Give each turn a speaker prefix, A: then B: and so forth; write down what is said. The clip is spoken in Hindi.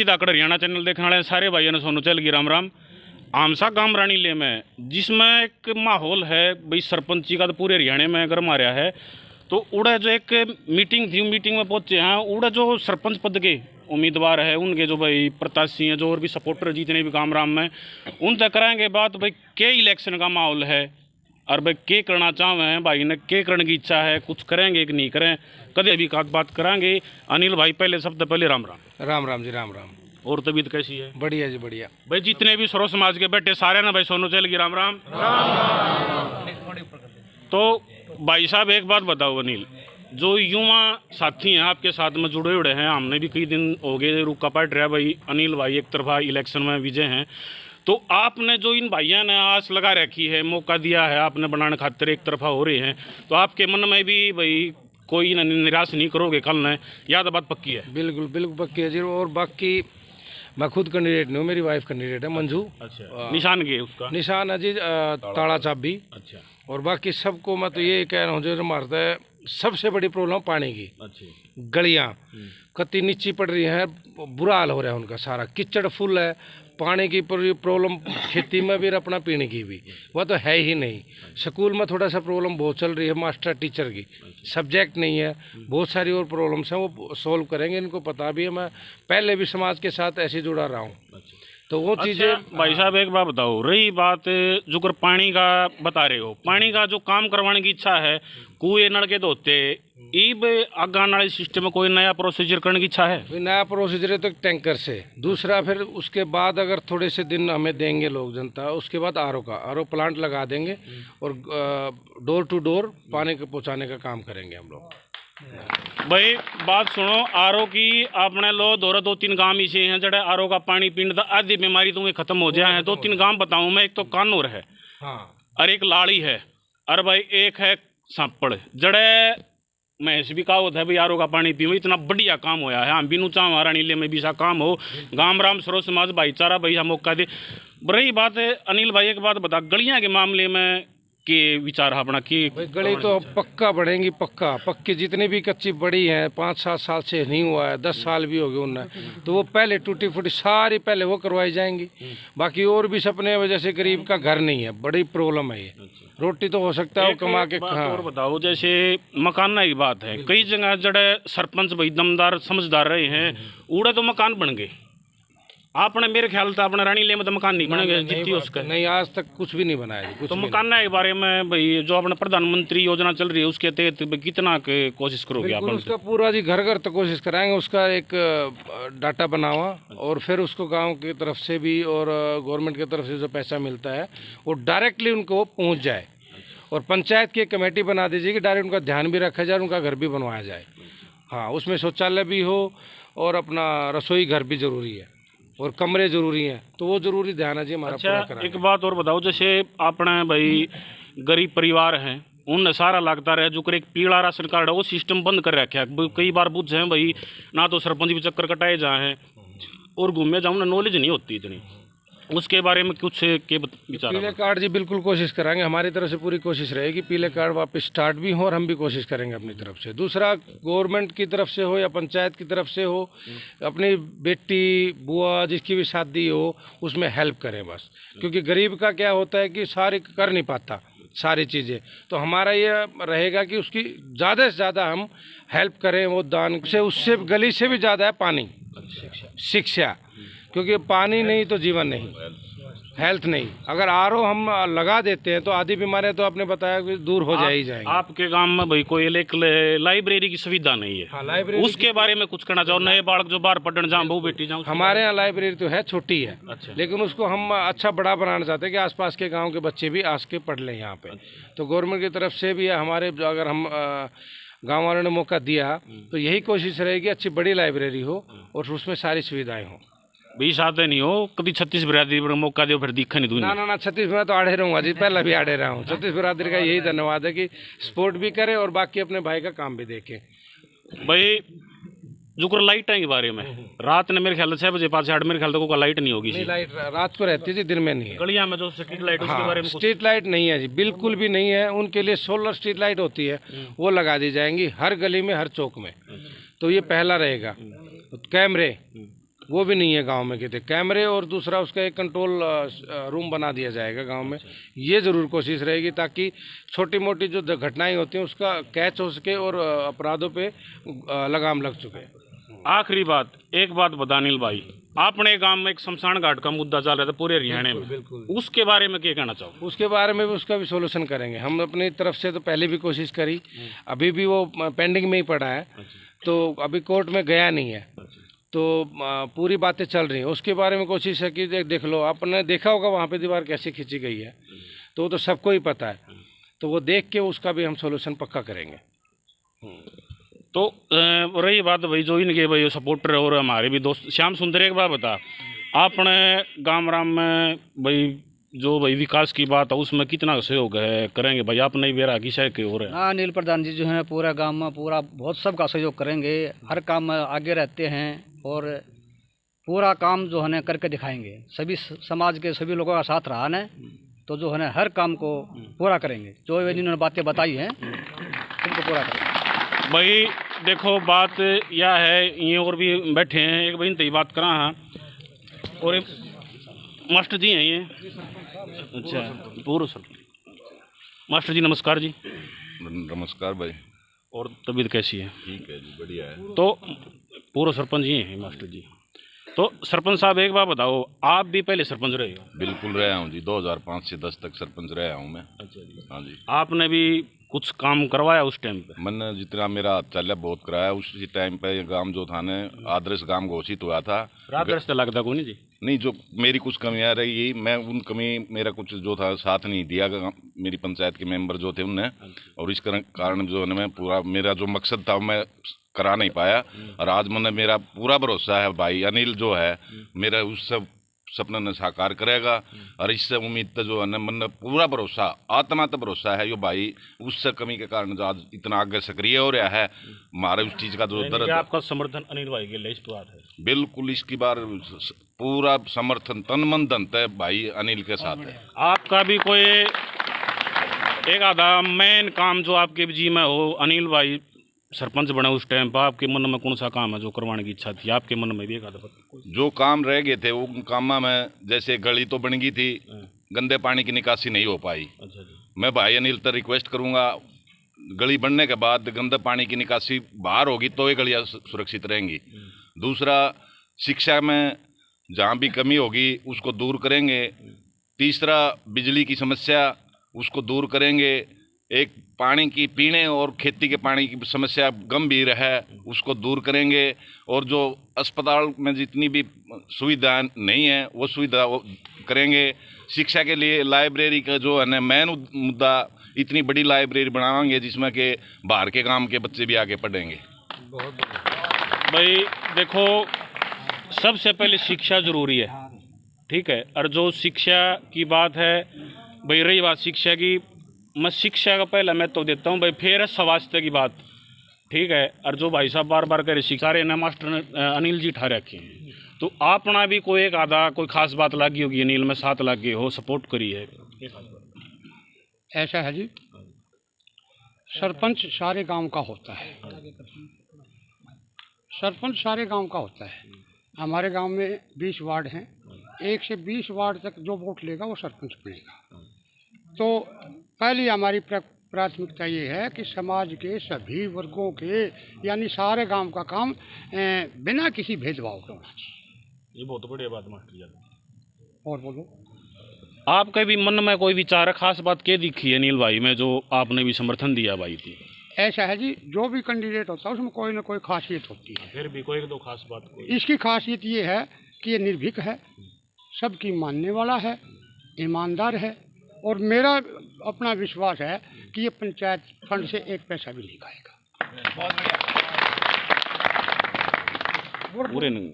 A: धाकड़ हरियाणा चैनल देखने वाले सारे भाइयों ने सोनू चल की राम राम। आमसा गांव रानी ले में जिसमें एक माहौल है भाई सरपंची का तो पूरे हरियाणा में अगर मारा है तो उड़ा जो एक मीटिंग थी, मीटिंग में पहुंचे हैं उड़ा जो सरपंच पद के उम्मीदवार है उनके जो भाई प्रत्याशी हैं जो और भी सपोर्टर जितने भी गांव राम में उन तक कराएंगे बात भाई के इलेक्शन का माहौल है और भाई के करना चाहे हैं भाई ने के करने की इच्छा है, कुछ करेंगे कि नहीं करें, कभी अभी बात कराएंगे। अनिल भाई पहले सबसे पहले राम राम।
B: राम राम जी, राम राम।
A: और तबीयत कैसी है?
B: बढ़िया जी बढ़िया।
A: भाई जितने भी सरो समाज के बैठे सारे ना भाई सोनू चल की राम राम। तो भाई साहब एक बात बताओ अनिल, जो युवा साथी हैं आपके साथ में जुड़े हुए हैं, हमने भी कई दिन हो गए रुका पड़ रहा भाई अनिल भाई एक तरफा इलेक्शन में विजय हैं, तो आपने जो इन भाइयों ने आस लगा रखी है, मौका दिया है आपने बनाने खातिर एक तरफा हो रहे हैं, तो आपके मन में भी भाई कोई निराश नहीं करोगे कल ने, या तो बात पक्की है?
B: बिल्कुल बिल्कुल पक्की है जी। और बाकी मैं खुद कैंडिडेट नहीं हूँ, मेरी वाइफ कैंडिडेट है मंजू।
A: अच्छा, निशान के उसका
B: निशान है जी ताड़ा चाबी।
A: अच्छा,
B: और बाकी सबको मैं तो ये कह रहा हूँ जो मारता है सबसे बड़ी प्रॉब्लम पानी की।
A: अच्छा,
B: गलियाँ कति नीची पड़ रही हैं, बुरा हाल हो रहा है उनका, सारा कीचड़ फुल है, पानी की प्रॉब्लम खेती में भी और अपना पीने की भी, वह तो है ही नहीं। स्कूल में थोड़ा सा प्रॉब्लम बहुत चल रही है, मास्टर टीचर की सब्जेक्ट नहीं है, बहुत सारी और प्रॉब्लम्स हैं, वो सॉल्व करेंगे, इनको पता भी है। मैं पहले भी समाज के साथ ऐसे जुड़ा रहा हूँ, तो वो चीज़ें।
A: भाई साहब एक बात बताओ, रही बात जो कर पानी का बता रहे हो, पानी का जो काम करवाने की इच्छा है, कुएं नलके धोते ईब आगान वाले सिस्टम में कोई नया प्रोसीजर करने की इच्छा है?
B: नया प्रोसीजर है तो टैंकर से, दूसरा फिर उसके बाद अगर थोड़े से दिन हमें देंगे लोग जनता, उसके बाद आरओ प्लांट लगा देंगे और डोर टू डोर पानी को पहुँचाने का काम करेंगे हम लोग।
A: भाई बात सुनो, आरओ की आपने लो दो तीन गांव ऐसे हैं जड़े आरओ का पानी पीने तो आधी बीमारी तुम्हें खत्म हो जाए हैं। 2-3 गांव बताऊं मैं, एक तो कानूर है और एक लाड़ी है और भाई एक है सांपड़, जड़े महस भी कहावत है भाई आरओ का पानी पीवे, इतना बढ़िया काम होया है। हम भी नुचा हमारा नीले में भी सा काम हो, गांव राम सरो समाज भाईचारा भाई मौका दे। रही बात है अनिल भाई, एक बात बता, गलियां के मामले में के विचार अपना की?
B: गली तो पक्का बढ़ेंगी, पक्की जितनी भी कच्ची बड़ी हैं 5-7 साल से नहीं हुआ है, 10 साल भी हो गए उन्हें, तो वो पहले टूटी फूटी सारी पहले वो करवाई जाएंगी। बाकी और भी सपने वजह से गरीब का घर नहीं है, बड़ी प्रॉब्लम है ये। रोटी तो हो सकता है कमा के। हाँ।
A: और बताओ, जैसे मकान की बात है, कई जगह जड़े सरपंच भाई दमदार समझदार रहे हैं, उड़े तो मकान बन गए। आपने मेरे ख्याल से अपने रानी ले में तो मकान नहीं बनेंगे जितनी उसका
B: नहीं, आज तक कुछ भी नहीं बनाया जी, कुछ
A: तो
B: भी
A: मकान के बारे में भाई जो अपने प्रधानमंत्री योजना चल रही है उसके तहत कितना कोशिश करोगे आप?
B: उसका पूरा जी घर घर तक कोशिश कराएंगे, उसका एक डाटा बनावा और फिर उसको गांव की तरफ से भी और गवर्नमेंट की तरफ से जो पैसा मिलता है वो डायरेक्टली उनको पहुंच जाए। और पंचायत की एक कमेटी बना दीजिए कि डायरेक्ट उनका ध्यान भी रखा जाए, उनका घर भी बनवाया जाए। हाँ, उसमें शौचालय भी हो और अपना रसोई घर भी ज़रूरी है और कमरे ज़रूरी हैं, तो वो ज़रूरी ध्यान है जी हमारा।
A: अच्छा, एक बात और बताओ, जैसे अपने भाई गरीब परिवार हैं उन सारा लगता रहे जो कर एक पीला राशन कार्ड है वो सिस्टम बंद कर रखा है। कई बार बुझ हैं भाई, ना तो सरपंच भी चक्कर कटाए जाए हैं और घूमे जाऊँ ना, नॉलेज नहीं होती इतनी, उसके बारे में कुछ के विचार?
B: पीले कार्ड जी बिल्कुल कोशिश कराएंगे, हमारी तरफ से पूरी कोशिश रहेगी पीले कार्ड वापस स्टार्ट भी हो और हम भी कोशिश करेंगे अपनी तरफ से। दूसरा, गवर्नमेंट की तरफ से हो या पंचायत की तरफ से हो, अपनी बेटी बुआ जिसकी भी शादी हो उसमें हेल्प करें बस, क्योंकि गरीब का क्या होता है कि सारी कर नहीं पाता सारी चीज़ें, तो हमारा ये रहेगा कि उसकी ज़्यादा से ज़्यादा हम हेल्प करें। वो दान से, उससे गली से भी ज़्यादा है पानी, शिक्षा, क्योंकि पानी नहीं तो जीवन नहीं, हेल्थ नहीं। अगर आरओ हम लगा देते हैं तो आधी बीमारियां तो आपने बताया कि दूर हो जाए ही जाएंगी।
A: आपके गांव में भाई कोई एक लाइब्रेरी की सुविधा नहीं है?
B: हाँ, लाइब्रेरी
A: उसके बारे में कुछ कहना चाहो, नए बालक जो बाहर पढ़ने जाऊँ बहु बेटी जाऊँ?
B: हमारे यहाँ लाइब्रेरी तो है, छोटी है।
A: अच्छा।
B: लेकिन उसको हम अच्छा बड़ा बनाना चाहते हैं कि आसपास के गाँव के बच्चे भी आस के पढ़ लें यहाँ पे। तो गवर्नमेंट की तरफ से भी हमारे, अगर हम गाँव वालों ने मौका दिया तो यही कोशिश रहेगी अच्छी बड़ी लाइब्रेरी हो और उसमें सारी सुविधाएँ हों।
A: 20 आते नहीं हो, कभी 36 बिरादरी पर मौका दो फिर दिखा नहीं दूंगा।
B: ना 36 में तो आड़े रहूँगा जी, पहले भी आड़े रहा हूँ। 36 बिरादरी का यही धन्यवाद है कि स्पोर्ट भी करे और बाकी अपने भाई का काम भी देखे।
A: भाई जो लाइट के बारे में, रात ने मेरे ख्याल से 6 बजे 5-8 मेरे ख्याल तक लाइट नहीं होगी?
B: नहीं, लाइट रात को रहती है जी, दिन में नहीं है।
A: गलियां में जो स्ट्रीट लाइट उसके बारे में?
B: स्ट्रीट लाइट नहीं है जी, बिल्कुल भी नहीं है। उनके लिए सोलर स्ट्रीट लाइट होती है, वो लगा दी जाएंगी हर गली में, हर चौक में। तो ये पहला रहेगा। कैमरे वो भी नहीं है गांव में कहते कैमरे, और दूसरा उसका एक कंट्रोल रूम बना दिया जाएगा गांव में। ये ज़रूर कोशिश रहेगी ताकि छोटी मोटी जो घटनाएं होती हैं उसका कैच हो सके और अपराधों पे लगाम लग सके।
A: आखिरी बात, एक बात बता अनिल भाई, अपने गांव में एक शमशान घाट का मुद्दा चल रहा था पूरे हरियाणा में,
B: बिल्कुल।
A: उसके बारे में क्या कहना चाहो?
B: उसके बारे में भी उसका भी सोल्यूशन करेंगे हम अपनी तरफ से। तो पहले भी कोशिश करी, अभी भी वो पेंडिंग में ही पड़ा है, तो अभी कोर्ट में गया नहीं है, तो पूरी बातें चल रही हैं। उसके बारे में कोशिश है कि देख लो, आपने देखा होगा वहाँ पे दीवार कैसे खींची गई है, तो वो तो सबको ही पता है, तो वो देख के उसका भी हम सोल्यूशन पक्का करेंगे।
A: तो रही बात भाई जो इनके भाई सपोर्टर और हमारे भी दोस्त, श्याम सुंदर एक बात बता, आपने गाँव राम में भाई जो भाई विकास की बात है उसमें कितना सहयोग है करेंगे भाई? आपने ही बेरा की शायद हो रहा है।
C: हाँ, अनिल प्रधान जी जो है पूरा गांव में पूरा बहुत सबका सहयोग करेंगे, हर काम में आगे रहते हैं और पूरा काम जो है ना करके दिखाएंगे। सभी समाज के सभी लोगों का साथ रहा है, तो जो है ना हर काम को पूरा करेंगे। जो इन्होंने बातें बताई हैं उनको पूरा करेंगे
A: भाई। देखो बात यह है, ये और भी बैठे हैं, एक भाई तई बात करा हाँ, और एक मास्टर जी हैं ये, अच्छा पूर्व सर। मास्टर जी नमस्कार जी।
D: नमस्कार भाई।
A: और तबीयत कैसी है?
D: ठीक है जी, बढ़िया है।
A: तो पूर्व सरपंच ये हैं मास्टर जी। तो सरपंच साहब एक बात बताओ, आप भी पहले सरपंच रहे हो?
D: बिल्कुल रहा हूँ जी, 2005 से 10 तक सरपंच रहा हूँ मैं।
A: अच्छा जी।
D: हाँ जी।
A: आपने भी कुछ काम करवाया उस टाइम पे?
D: मैंने जितना मेरा हाथ चला बहुत कराया। उसी टाइम पे ये गांव जो था न आदर्श गांव घोषित हुआ था।
A: आदर्श तो लगता को नहीं जी?
D: नहीं, जो मेरी कुछ कमियां रही, मैं उन कमी मेरा कुछ जो था साथ नहीं दिया मेरी पंचायत के मेंबर जो थे उनने, और इस कारण जो है मैं पूरा मेरा जो मकसद था मैं करा नहीं पाया। और आज मैंने मेरा पूरा भरोसा है भाई अनिल जो है मेरा उस सब सपना ने साकार करेगा। और इससे उम्मीद तो जो है ना मन पूरा भरोसा, आत्मा तो भरोसा है यो भाई उससे कमी के कारण जो आज इतना आगे सक्रिय हो रहा है, हमारे उस चीज़ का जो दर्द।
A: आपका समर्थन अनिल भाई के लिए इस बात है?
D: बिल्कुल, इसकी बार पूरा समर्थन तन मन धन है भाई अनिल के साथ है।
A: आपका भी कोई एक आधा मेन काम जो आपके जी में हो, अनिल भाई सरपंच बने उस टाइम पर आपके मन में कौन सा काम है जो करवाने की इच्छा थी आपके मन में भी? एक आधा
D: जो काम रह गए थे वो कामा में, जैसे गली तो बन गई थी, गंदे पानी की निकासी नहीं हो पाई।
A: अच्छा जी।
D: मैं भाई अनिल तक रिक्वेस्ट करूंगा, गली बनने के बाद गंदे पानी की निकासी बाहर होगी तो ये गलियाँ सुरक्षित रहेंगी। दूसरा, शिक्षा में जहाँ भी कमी होगी उसको दूर करेंगे। तीसरा, बिजली की समस्या उसको दूर करेंगे। एक पानी की पीने और खेती के पानी की समस्या गंभीर है उसको दूर करेंगे। और जो अस्पताल में जितनी भी सुविधा नहीं है वो सुविधा करेंगे। शिक्षा के लिए लाइब्रेरी का जो है ना मेन मुद्दा, इतनी बड़ी लाइब्रेरी बनाएंगे जिसमें कि बाहर के गांव के बच्चे भी आके पढ़ेंगे।
A: भाई देखो, सबसे पहले शिक्षा ज़रूरी है, ठीक है। और जो शिक्षा की बात है भाई, रही बात शिक्षा की, मैं शिक्षा का पहला मैं तो देता हूँ भाई, फिर है स्वास्थ्य की बात, ठीक है। और जो भाई साहब बार बार कह रहे शिक्षा रहे ना मास्टर अनिल जी ठहरे रखे हैं, तो अपना भी कोई एक आधा कोई खास बात लगी होगी अनिल में, साथ लगे हो, सपोर्ट करी है?
E: ऐसा है जी, सरपंच सारे गांव का होता है, सरपंच सारे गांव का होता है। हमारे गांव में 20 वार्ड हैं, 1 से 20 वार्ड तक जो वोट लेगा वो सरपंच बनेगा। तो पहली हमारी प्राथमिकता ये है कि समाज के सभी वर्गों के यानी सारे गांव का काम बिना किसी भेदभाव के होना चाहिए।
A: ये बहुत बढ़िया बात मास्टर जी।
E: और बोलो,
A: आपके भी मन में कोई विचार है, खास बात क्या दिखी है अनिल भाई में जो आपने भी समर्थन दिया भाई थी?
E: ऐसा है जी, जो भी कैंडिडेट होता है उसमें कोई ना कोई खासियत होती है।
A: फिर भी कोई एक दो खास बात कोई?
E: इसकी खासियत ये है कि ये निर्भीक है, सबकी मानने वाला है, ईमानदार है, और मेरा अपना विश्वास है कि ये पंचायत फंड से 1 पैसा भी नहीं खाएगा।
A: पूरे नहीं।